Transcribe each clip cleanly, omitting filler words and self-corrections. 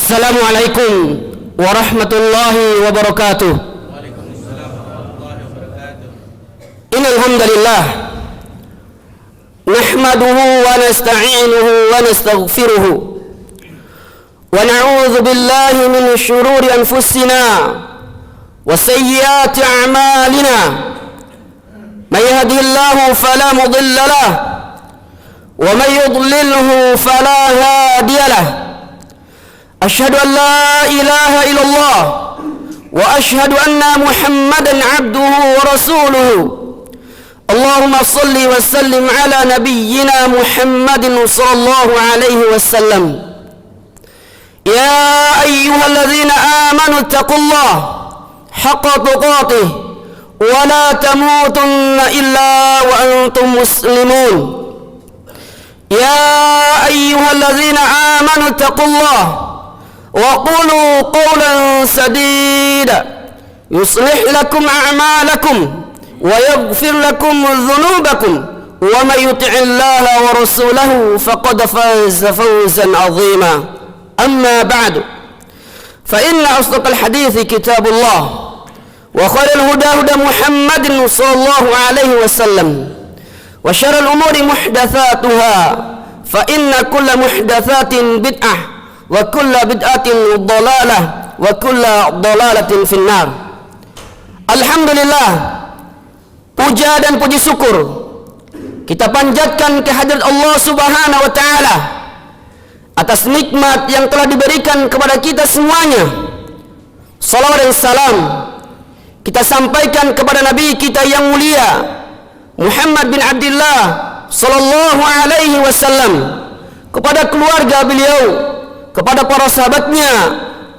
Assalamualaikum warahmatullahi wabarakatuh. Innal hamdalillah nahmaduhu wa nasta'inuhu wa nastaghfiruhu wa na'udzu billahi min shururi anfusina wa sayyiati a'malina. May yahdihillahu fala mudilla lahu wa may yudlilhu fala hadiya lahu. Asyhadu an la ilaha illallah wa asyhadu anna Muhammadan abduhu wa rasuluhu. Allahumma salli wa sallim ala nabiyyina Muhammadin sallallahu alaihi wasallam. Ya ayyuhalladzina amanu taqullaha haqqa tuqatih wa la tamutunna illa wa antum muslimun. Ya ayyuhalladzina amanu taqullaha وقولوا قولا سديدا يصلح لكم أعمالكم ويغفر لكم ذنوبكم ومن يطع الله ورسوله فقد فاز فوزا عظيما. أما بعد فإن أصدق الحديث كتاب الله وخير الهدى هدى محمد صلى الله عليه وسلم وشر الأمور محدثاتها فإن كل محدثات بدعة wa kulla bid'atin dhalalah wa kulla dhalalatin finnar. Alhamdulillah, puja dan puji syukur kita panjatkan kehadirat Allah Subhanahu wa taala atas nikmat yang telah diberikan kepada kita semuanya. Salawat dan salam kita sampaikan kepada nabi kita yang mulia Muhammad bin Abdullah sallallahu alaihi wasallam, kepada keluarga beliau, kepada para sahabatnya,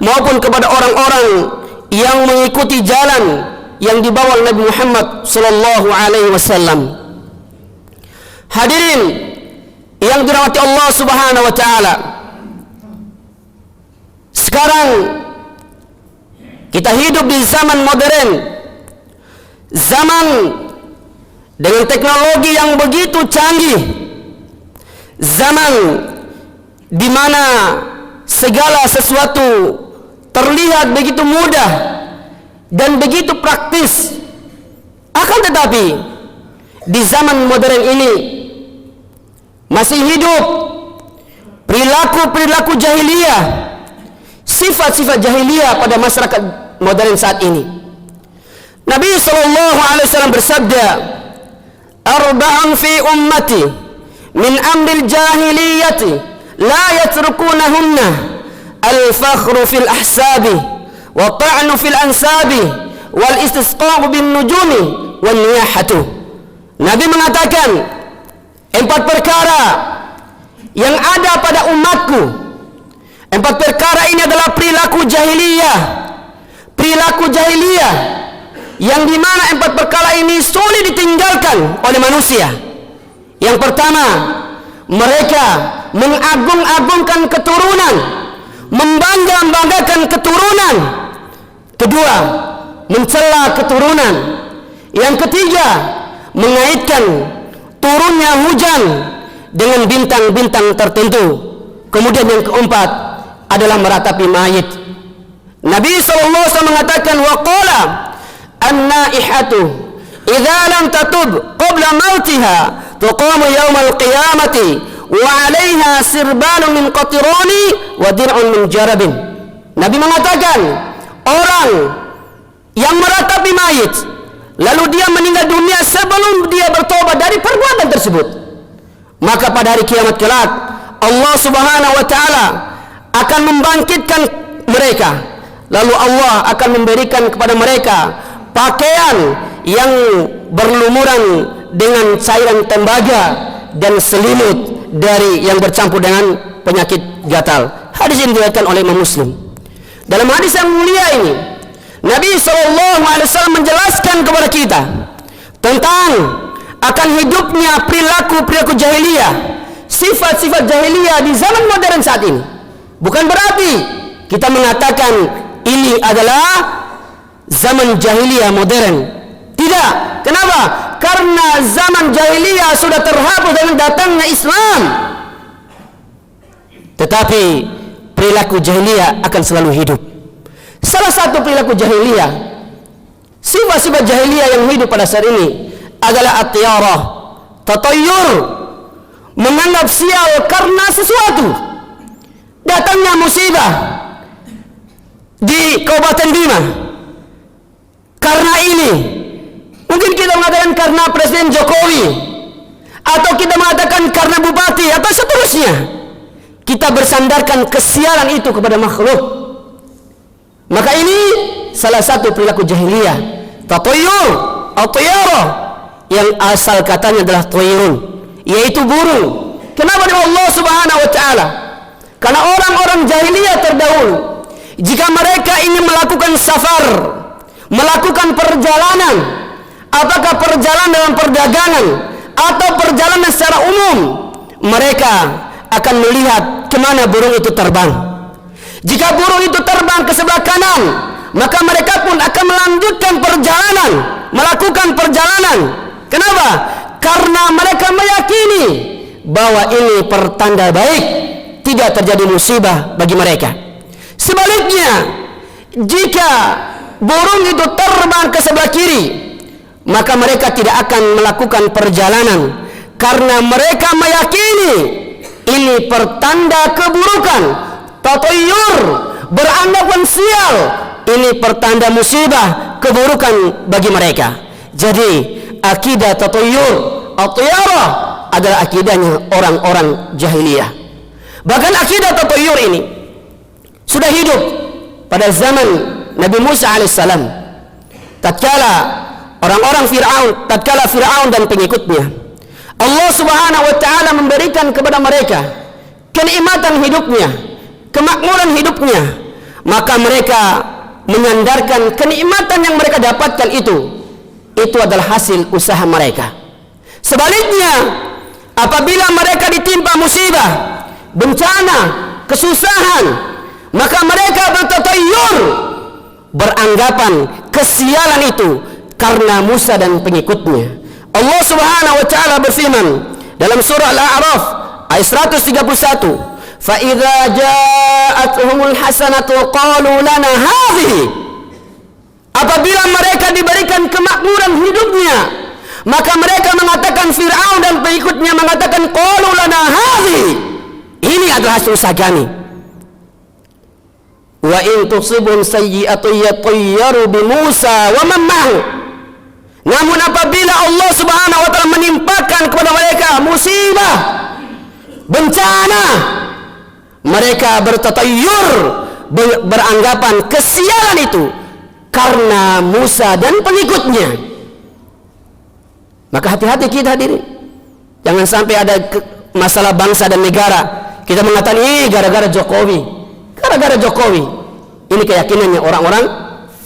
maupun kepada orang-orang yang mengikuti jalan yang dibawa Nabi Muhammad sallallahu alaihi wasallam. Hadirin yang dirahmati Allah Subhanahu wa taala, sekarang kita hidup di zaman modern, zaman dengan teknologi yang begitu canggih, zaman di mana segala sesuatu terlihat begitu mudah dan begitu praktis. Akan tetapi di zaman modern ini masih hidup perilaku-perilaku jahiliyah, sifat-sifat jahiliyah pada masyarakat modern saat ini. Nabi SAW bersabda, "Arba'un fi ummati min amril jahiliyati la yatrukunahunna al-fakhru fil ahsabi wa ta'nu fil ansabi wal istisqa'u bin nujumi wan niyahatu." Nabi mengatakan, 4 perkara yang ada pada umatku. 4 perkara ini adalah perilaku jahiliyah. Perilaku jahiliyah yang dimana 4 perkara ini sulit ditinggalkan oleh manusia. Yang pertama, mereka mengagung-agungkan keturunan, membangga-banggakan keturunan. Kedua, mencela keturunan. Yang ketiga, mengaitkan turunnya hujan dengan bintang-bintang tertentu. Kemudian yang keempat adalah meratapi mayit. Nabi SAW mengatakan, waqala an-naihatu idza lam tatub qabla mautiha tuqamu yaumal qiyamati wa 'alaiha sirbalun min qatirani wa dir'un min jarabin. Nabi mengatakan, orang yang meratapi mayit lalu dia meninggal dunia sebelum dia bertobat dari perbuatan tersebut, maka pada hari kiamat kelak Allah Subhanahu wa taala akan membangkitkan mereka, lalu Allah akan memberikan kepada mereka pakaian yang berlumuran dengan cairan tembaga dan selimut dari yang bercampur dengan penyakit gatal. Hadis ini diriwayatkan oleh Imam Muslim. Dalam hadis yang mulia ini, Nabi SAW menjelaskan kepada kita tentang akan hidupnya perilaku-perilaku jahiliyah, sifat-sifat jahiliyah di zaman modern saat ini. Bukan berarti kita mengatakan ini adalah zaman jahiliyah modern. Tidak. Kenapa? Karena zaman jahiliyah sudah terhapus dengan datangnya Islam. Tetapi perilaku jahiliyah akan selalu hidup. Salah satu perilaku jahiliyah, sifat-sifat jahiliyah yang hidup pada saat ini adalah at-tiyarah, tatayyur, menganggap sial karena sesuatu. Datangnya musibah di Kabupaten Bima karena ini, mungkin kita mengatakan karena Presiden Jokowi, atau kita mengatakan karena bupati, atau seterusnya. Kita bersandarkan kesialan itu kepada makhluk. Maka ini salah satu perilaku jahiliyah, tatayyur atau tiyarah, yang asal katanya adalah tayrun, yaitu burung. Kenapa dengan Allah Subhanahu wa taala? Karena orang-orang jahiliyah terdahulu, jika mereka ingin melakukan safar, melakukan perjalanan, apakah perjalanan dalam perdagangan atau perjalanan secara umum, mereka akan melihat kemana burung itu terbang. Jika burung itu terbang ke sebelah kanan, maka mereka pun akan melanjutkan perjalanan, melakukan perjalanan. Kenapa? Karena mereka meyakini bahwa ini pertanda baik, tidak terjadi musibah bagi mereka. Sebaliknya, jika burung itu terbang ke sebelah kiri, maka mereka tidak akan melakukan perjalanan karena mereka meyakini ini pertanda keburukan, tatayyur, beranggapan sial, ini pertanda musibah, keburukan bagi mereka. Jadi akidah tatayyur atau tiyarah adalah akidahnya orang-orang jahiliyah. Bahkan akidah tatayyur ini sudah hidup pada zaman Nabi Musa alaihissalam. Tatkala orang-orang Fir'aun, tatkala Fir'aun dan pengikutnya, Allah Subhanahu wa taala memberikan kepada mereka kenikmatan hidupnya, kemakmuran hidupnya, maka mereka menyandarkan kenikmatan yang mereka dapatkan itu adalah hasil usaha mereka. Sebaliknya, apabila mereka ditimpa musibah, bencana, kesusahan, maka mereka bertatayyur, beranggapan kesialan itu karena Musa dan pengikutnya. Allah Subhanahu wa taala berfirman dalam surah Al-A'raf ayat 131, "Fa idza ja'atuhumul hasanatu qalu lana hadhihi." Apabila mereka diberikan kemakmuran hidupnya, maka mereka mengatakan, Fir'aun dan pengikutnya mengatakan, qalu lana hadhihi, ini adalah hasil usaha kami. Wa in tusibhum sayyi'atun yatayyaru bi Musa wa man ma'ahu. Namun apabila Allah Subhanahu wa taala menimpakan kepada mereka musibah, bencana, mereka bertatayyur, beranggapan kesialan itu karena Musa dan pengikutnya. Maka hati-hati kita hadirin, jangan sampai ada masalah bangsa dan negara kita mengatakan ini gara-gara Jokowi, gara-gara Jokowi. Ini keyakinannya orang-orang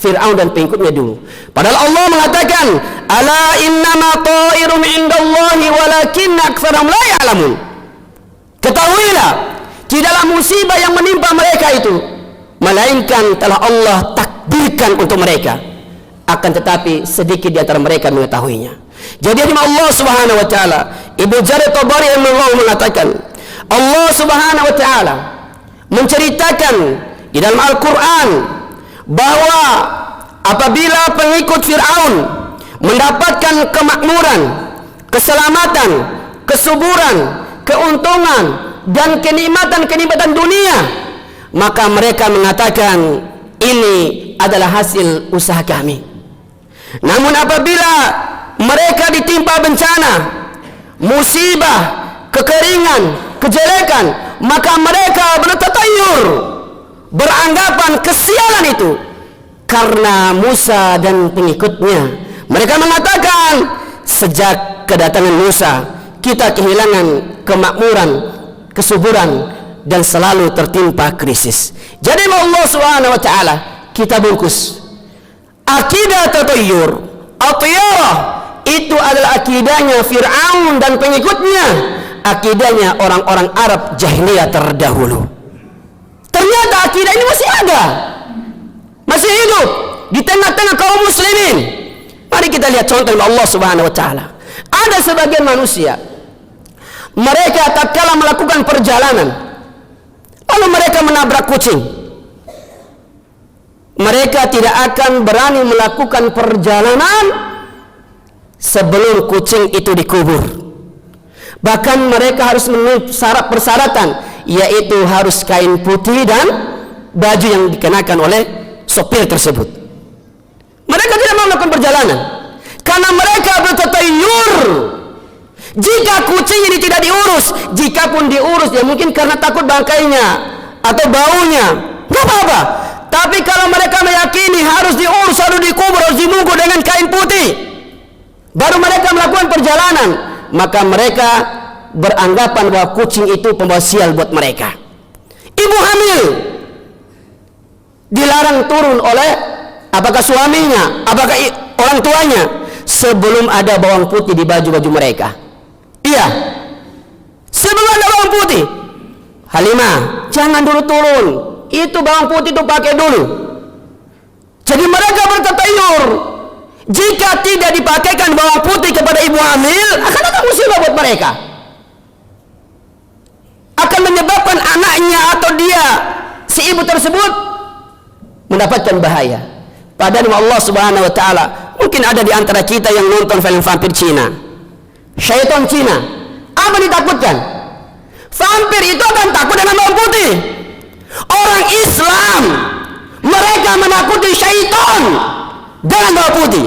Fir'aun dan pengikutnya dulu. Padahal Allah mengatakan, ala innama ta'irum indallahi walakinna aktsarahum la ya'lamun. Ketahuilah, tidaklah musibah yang menimpa mereka itu melainkan telah Allah takdirkan untuk mereka, akan tetapi sedikit di antara mereka mengetahuinya. Jadi Allah Subhanahu wa taala, Ibnu Jarir Tabari rahimahullah mengatakan, Allah Subhanahu wa taala menceritakan di dalam Al-Qur'an bahwa apabila pengikut Fir'aun mendapatkan kemakmuran, keselamatan, kesuburan, keuntungan dan kenikmatan dunia, maka mereka mengatakan ini adalah hasil usaha kami. Namun apabila mereka ditimpa bencana, musibah, kekeringan, kejelekan, maka mereka bertatayyur, beranggapan kesialan itu karena Musa dan pengikutnya. Mereka mengatakan, sejak kedatangan Musa kita kehilangan kemakmuran, kesuburan, dan selalu tertimpa krisis. Jadi Allah Subhanahu wa taala kita bungkus akidah tatayyur at-tiyarah, itu adalah akidahnya Fir'aun dan pengikutnya, akidahnya orang-orang Arab jahiliyah terdahulu. Ternyata akidah ini masih ada, masih hidup di tengah-tengah kaum muslimin. Mari kita lihat contoh Allah Subhanahu wa taala. Ada sebagian manusia, mereka tatkala melakukan perjalanan, lalu mereka menabrak kucing. Mereka tidak akan berani melakukan perjalanan sebelum kucing itu dikubur. Bahkan mereka harus memenuhi persyaratan, yaitu harus kain putih dan baju yang dikenakan oleh sopir tersebut. Mereka tidak mau melakukan perjalanan karena mereka bertatayur. Jika kucing ini tidak diurus, jika pun diurus, ya mungkin karena takut bangkainya atau baunya, nggak apa-apa. Tapi kalau mereka meyakini harus diurus, harus dikubur, harus dibungkus dengan kain putih, baru mereka melakukan perjalanan, maka mereka beranggapan bahwa kucing itu pembawa sial buat mereka. Ibu hamil dilarang turun oleh apakah suaminya, apakah orang tuanya, sebelum ada bawang putih di baju-baju mereka. Iya, sebelum ada bawang putih. Halimah, jangan dulu turun, itu bawang putih itu pakai dulu. Jadi mereka bertatayur, jika tidak dipakaikan bawang putih kepada ibu hamil, akan datang musibah buat mereka, akan menyebabkan anaknya atau dia, si ibu tersebut, mendapatkan bahaya. Padahal Allah Subhanahu wa taala, mungkin ada di antara kita yang nonton film vampir Cina, syaitan Cina. Apa ditakutkan? Vampir itu akan takut dengan bawang putih. Orang Islam, mereka menakuti syaitan dengan bawang putih.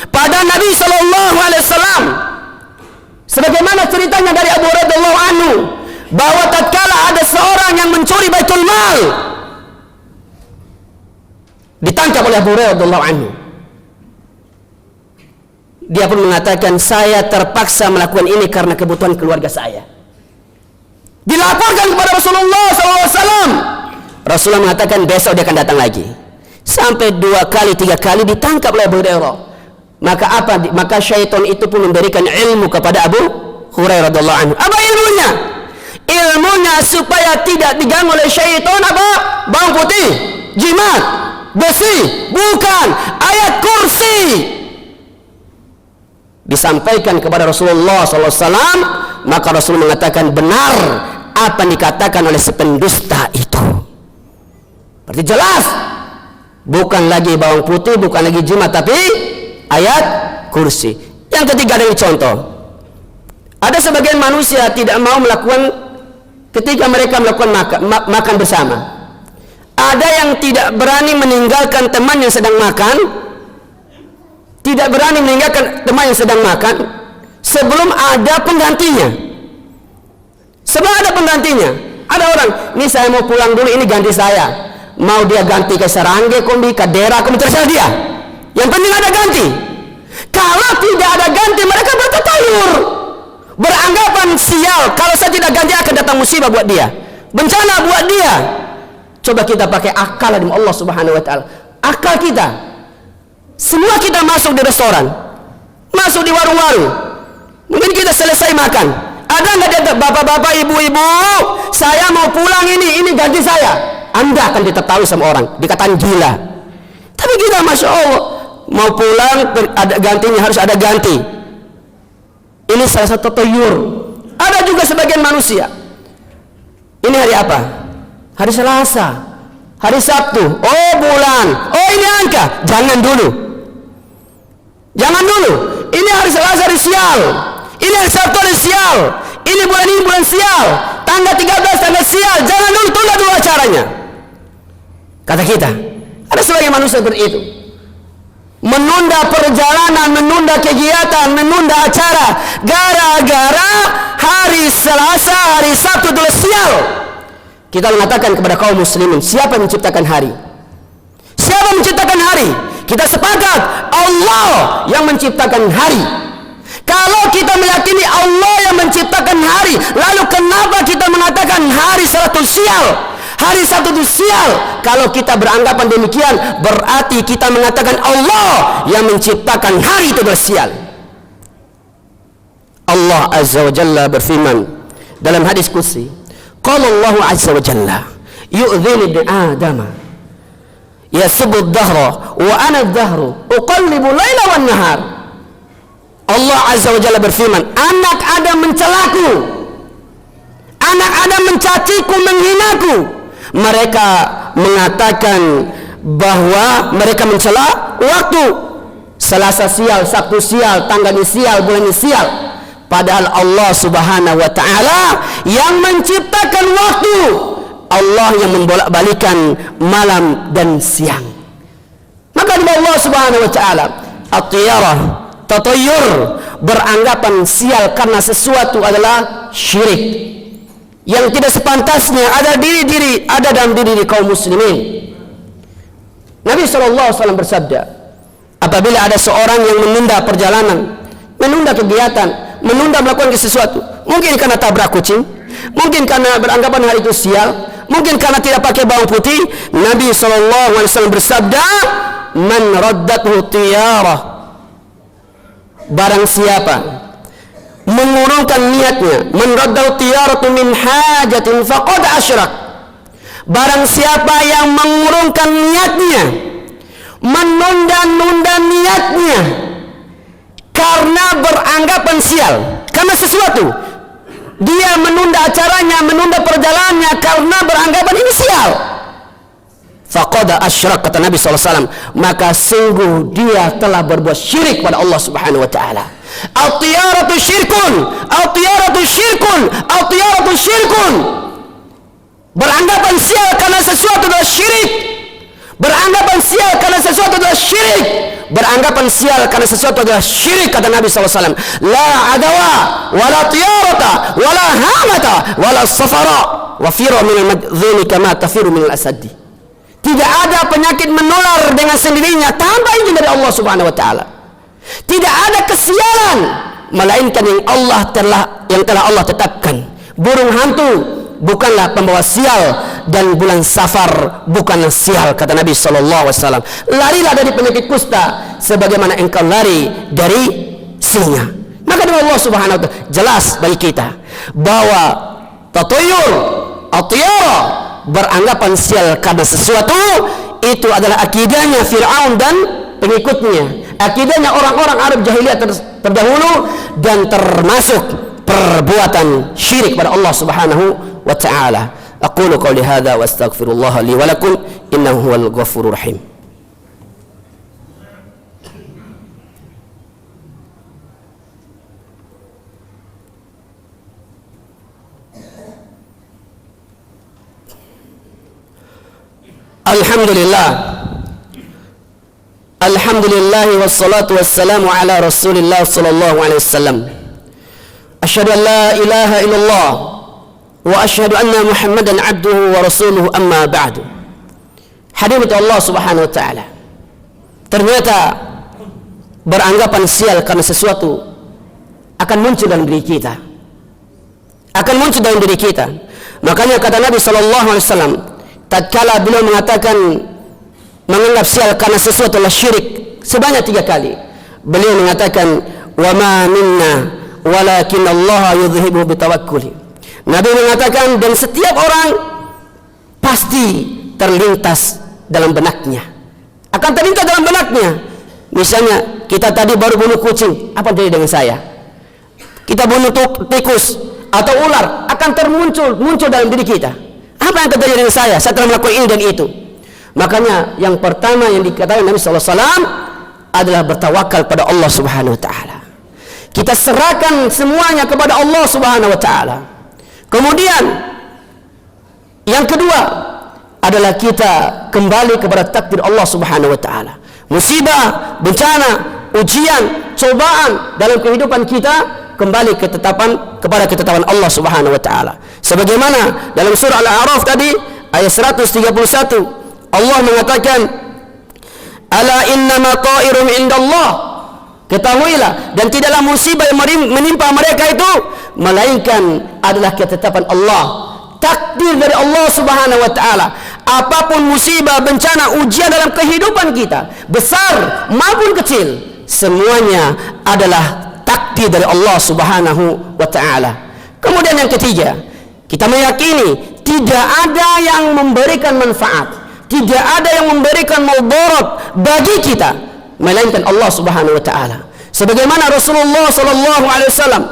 Pada Nabi SAW, sebagaimana ceritanya dari Abu Hurairah radhiyallahu anhu, bahwa tatkala ada seorang yang mencuri Baitul Mal, ditangkap oleh Abu Hurairah radhiyallahu anhu. Dia pun mengatakan, saya terpaksa melakukan ini karena kebutuhan keluarga saya. Dilaporkan kepada Rasulullah SAW. Rasulullah mengatakan besok dia akan datang lagi. Sampai 2 kali 3 kali ditangkap oleh Abu Hurairah. Maka apa? Maka syaitan itu pun memberikan ilmu kepada Abu Hurairah radhiyallahu anhu. Apa ilmunya? Ilmunya supaya tidak diganggu oleh syaitan apa? Bawang putih, jimat, besi, bukan, ayat kursi. Disampaikan kepada Rasulullah SAW, maka Rasul mengatakan benar apa yang dikatakan oleh si pendusta itu. Berarti jelas, bukan lagi bawang putih, bukan lagi jimat, tapi ayat kursi. Yang ketiga dari contoh, ada sebagian manusia tidak mau melakukan ketika mereka melakukan makan bersama. Ada yang tidak berani meninggalkan teman yang sedang makan, tidak berani meninggalkan teman yang sedang makan sebelum ada penggantinya. Sebelum ada penggantinya, ada orang, ini saya mau pulang dulu, ini ganti saya. Mau dia ganti ke serangga, kombi, ke daerah, kombi, terserah dia. Yang penting ada ganti. Kalau tidak ada ganti, mereka bertatayur, beranggapan sial, kalau saya tidak ganti akan datang musibah buat dia, bencana buat dia. Coba kita pakai akal dari Allah Subhanahu wa taala. Akal kita. Semua kita masuk di restoran, masuk di warung-warung, mungkin kita selesai makan, ada nggak dia bapak-bapak, ibu-ibu, saya mau pulang, ini ganti saya. Anda akan diketahui sama orang, dikatakan gila. Tapi kita masya Allah mau pulang, ada gantinya, harus ada ganti. Ini salah satu tatayur. Ada juga sebagian manusia, ini hari apa? Hari Selasa, hari Sabtu, oh bulan, oh ini angka, jangan dulu. Jangan dulu, ini hari Selasa hari sial, ini hari Sabtu hari sial, ini bulan sial, tanggal 13 tanggal sial, jangan dulu, tunda dulu acaranya. Kata kita, ada sebagian manusia seperti itu, menunda perjalanan, menunda kegiatan, menunda acara, gara-gara hari Selasa hari Sabtu dulu sial. Kita mengatakan kepada kaum muslimin, siapa yang menciptakan hari? Siapa yang menciptakan hari? Kita sepakat Allah yang menciptakan hari. Kalau kita meyakini Allah yang menciptakan hari, lalu kenapa kita mengatakan hari Sabtu sial? Hari Sabtu itu sial. Kalau kita beranggapan demikian, berarti kita mengatakan Allah yang menciptakan hari itu bersial. Allah Azza wa Jalla berfirman dalam hadis qudsi, qala Allah Azza wa Jalla, yu'dhini ibn Adam yasubbu ad-dahra wa ana ad-dahru uqallibu laila wan nahar. Allah Azza wa Jalla berfirman, anak Adam mencelaku, anak Adam mencaciku, menghinaku, Mereka mengatakan bahwa mereka mencela waktu. Selasa sial, Sabtu sial, tanggal ini sial, bulan ini sial. Padahal Allah Subhanahu wa ta'ala yang menciptakan waktu. Allah yang membolak-balikan malam dan siang. Maka Allah Subhanahu wa ta'ala at-tiyarah, tatayur, beranggapan sial karena sesuatu adalah syirik yang tidak sepantasnya ada dalam diri kaum muslimin. Nabi SAW bersabda, apabila ada seorang yang menunda perjalanan, menunda kegiatan, menunda melakukan sesuatu, mungkin karena tabrak kucing, mungkin karena beranggapan hari itu sial, mungkin karena tidak pakai bawang putih, Nabi SAW bersabda, man raddathu tiyarah, barang siapa mengurungkan niatnya, man raddathu tiyaratu min hajatin faqad asyrak, barang siapa yang mengurungkan niatnya, menunda-nunda niatnya karena beranggapan sial, karena sesuatu, dia menunda acaranya, menunda perjalanannya karena beranggapan ini sial, faqad asyrak, kata Nabi SAW, maka sungguh dia telah berbuat syirik pada Allah Subhanahu wa ta'ala. Al-tiyaratu syirkun, al-tiyaratu syirkun, al-tiyaratu syirkun. Beranggapan sial karena sesuatu adalah syirik. Beranggapan sial karena sesuatu adalah syirik. Beranggapan sial karena sesuatu adalah syirik, kata Nabi SAW. La adawa, wala tiyarata, wala hamata, wala safara, wa firu minal madzuni kama tafiru minal asadi. Tidak ada penyakit menular dengan sendirinya tanpa izin dari Allah Subhanahu wa ta'ala. Tidak ada kesialan melainkan yang telah Allah tetapkan. Burung hantu bukanlah pembawa sial, dan bulan Safar bukanlah sial, kata Nabi SAW. Larilah dari penyakit kusta sebagaimana engkau lari dari singa. Maka dengan Allah Subhanahu wa ta'ala jelas bagi kita bahwa tatayur, atiyara, beranggapan sial karena sesuatu, itu adalah akidahnya Fir'aun dan pengikutnya, akidahnya orang-orang Arab jahiliyah terdahulu, dan termasuk perbuatan syirik pada Allah Subhanahu wa ta'ala. Aqulu qawli hadha wa astaghfirullah li wa lakum innahu huwal ghafurur rahim. Alhamdulillah wassalatu wassalamu ala Rasulillah sallallahu alaihi wasallam. Asyhadu an la ilaha illallah wa asyhadu anna Muhammadan abduhu wa rasuluhu, amma ba'du. Hadirat Allah Subhanahu wa ta'ala, ternyata beranggapan sial karena sesuatu akan muncul dalam diri kita. Akan muncul dalam diri kita. Makanya kata Nabi sallallahu alaihi wasallam, tatkala beliau mengatakan menganggap sial karena sesuatu adalah syirik sebanyak 3 kali, beliau mengatakan wa ma minna walakin Allah yudhibu bitawakkuli. Nabi mengatakan, dan setiap orang pasti terlintas dalam benaknya, akan terlintas dalam benaknya. Misalnya kita tadi baru bunuh kucing, apa terjadi dengan saya? Kita bunuh tikus atau ular, akan muncul dalam diri kita. Apa yang terjadi dengan saya setelah melakukan ini dan itu? Makanya yang pertama yang dikatakan Nabi SAW adalah bertawakal pada Allah Subhanahu wa ta'ala. Kita serahkan semuanya kepada Allah Subhanahu wa ta'ala. Kemudian yang kedua adalah kita kembali kepada takdir Allah Subhanahu wa ta'ala. Musibah, bencana, ujian, cobaan dalam kehidupan kita kembali kepada ketetapan Allah Subhanahu wa ta'ala. Sebagaimana dalam surah Al-A'raf tadi ayat 131, Allah mengatakan, ala innama ta'irum indallah, ketahuilah dan tidaklah musibah yang menimpa mereka itu melainkan adalah ketetapan Allah, takdir dari Allah Subhanahu wa ta'ala. Apapun musibah, bencana, ujian dalam kehidupan kita, besar maupun kecil, semuanya adalah takdir dari Allah Subhanahu wa ta'ala. Kemudian yang ketiga, kita meyakini tidak ada yang memberikan manfaat, tidak ada yang memberikan mudarat bagi kita melainkan Allah Subhanahu wa ta'ala. Sebagaimana Rasulullah sallallahu alaihi wasallam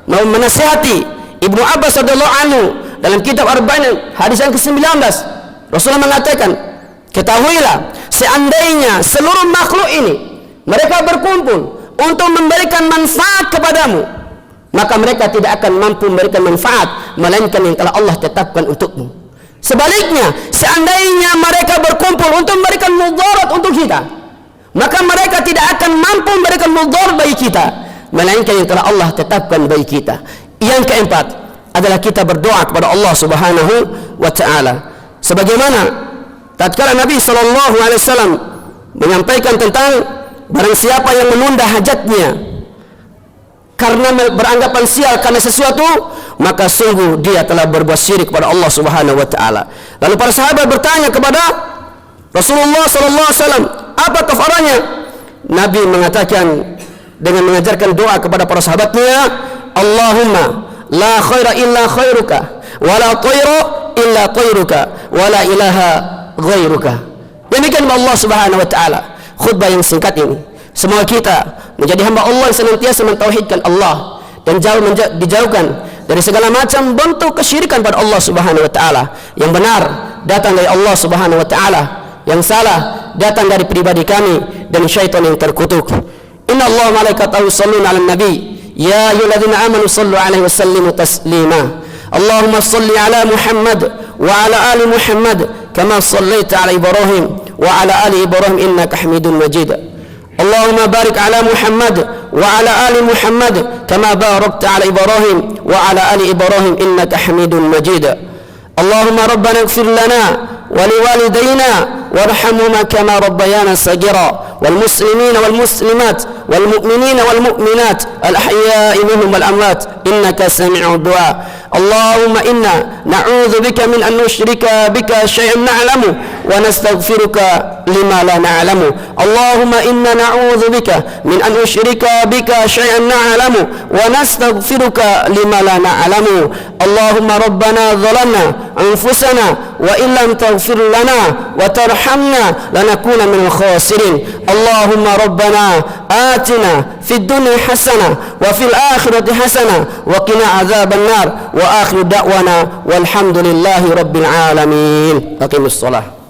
mau menasihati Ibnu Abbas radhiyallahu anhu dalam kitab Arba'in hadis yang ke-19, Rasulullah mengatakan, ketahuilah, seandainya seluruh makhluk ini mereka berkumpul untuk memberikan manfaat kepadamu, maka mereka tidak akan mampu memberikan manfaat melainkan yang telah Allah tetapkan untukmu. Sebaliknya, seandainya mereka berkumpul untuk memberikan mudarat untuk kita, maka mereka tidak akan mampu memberikan mudarat bagi kita melainkan yang telah Allah tetapkan bagi kita. Yang keempat adalah kita berdoa kepada Allah Subhanahu wa taala. Sebagaimana tatkala Nabi sallallahu alaihi wasallam menyampaikan tentang barang siapa yang menunda hajatnya karena beranggapan sial karena sesuatu, maka sungguh dia telah berbuat syirik kepada Allah Subhanahu wa taala. Lalu para sahabat bertanya kepada Rasulullah sallallahu alaihi wasallam, apa kafaranya? Nabi mengatakan dengan mengajarkan doa kepada para sahabatnya, Allahumma la khaira illa khairuka wa la tayra illa tayruka wa la ilaha ghairuka. Demikian Allah Subhanahu wa taala. Khutbah yang singkat ini, semoga kita menjadi hamba Allah yang senantiasa mentauhidkan Allah dan dijauhkan dari segala macam bentuk kesyirikan pada Allah Subhanahu wa taala. Yang benar datang dari Allah Subhanahu wa taala, yang salah datang dari pribadi kami dan syaitan yang terkutuk. Inna Allah malaikatahu yusholluna 'alan nabi ya ayyuhalladzina amanu shallu 'alaihi wa sallimu taslima. Allahumma shalli 'ala Muhammad wa 'ala ali Muhammad kama shallaita 'ala Ibrahim wa 'ala ali Ibrahim innaka Hamidum Majid. Allahumma barik 'ala Muhammad wa 'ala ali Muhammad kama barakta 'ala Ibrahim wa 'ala ali Ibrahim innaka Hamidum Majid. Allahumma rabbana ighfir lana ولوالدينا وارحمهما كما ربيانا صغيرا والمسلمين والمسلمات والمؤمنين والمؤمنات الأحياء منهم والأموات إنك سميع الدعاء. اللهم إنا نعوذ بك من أن نشرك بك شيئا نعلمه ونستغفرك لما لا نعلمه. اللهم إنا نعوذ بك من أن نشرك بك شيئا نعلمه ونستغفرك لما لا نعلمه. اللهم ربنا ظلمنا أنفسنا وإن لم تغفر لنا وترحمنا لنكون من الخاسرين. اللهم ربنا آتنا في الدنيا حسنة وفي الآخرة حسنة وقنا عذاب النار. وآخر دعوانا والحمد لله رب العالمين. أقم الصلاة.